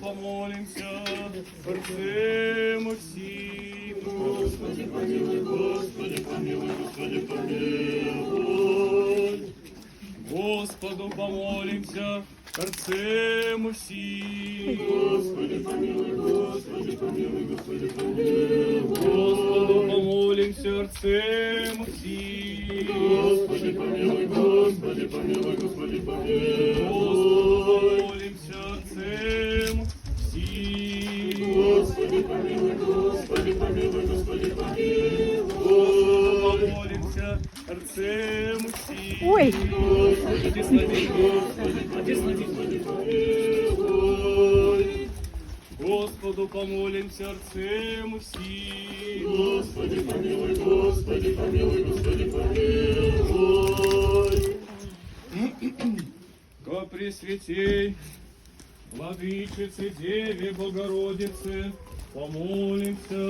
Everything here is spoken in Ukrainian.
помолимся, сердцем усім. Господи, помилуй, Господи, помилуй, Господи, помилуй. Господу помолимся, сердцем усім. Господи, помилуй, Господи, помилуй, Господи, помилуй. Господу помолимся, сердцем усім. Господи, помилуй, Господи, помилуй, Господи, помилуй. Помолимся, сердцем усім. Господи, помилуй, Господи, помилуй, Господи, помилуй. Помолимся, сердцем усім. Ой, Господи, Господу помолимся, сердцем усім. Господи, помилуй, Господи, помилуй, Господи, помилуй. Ко Пресвятей, Владычице Деве Богородице, помолимся.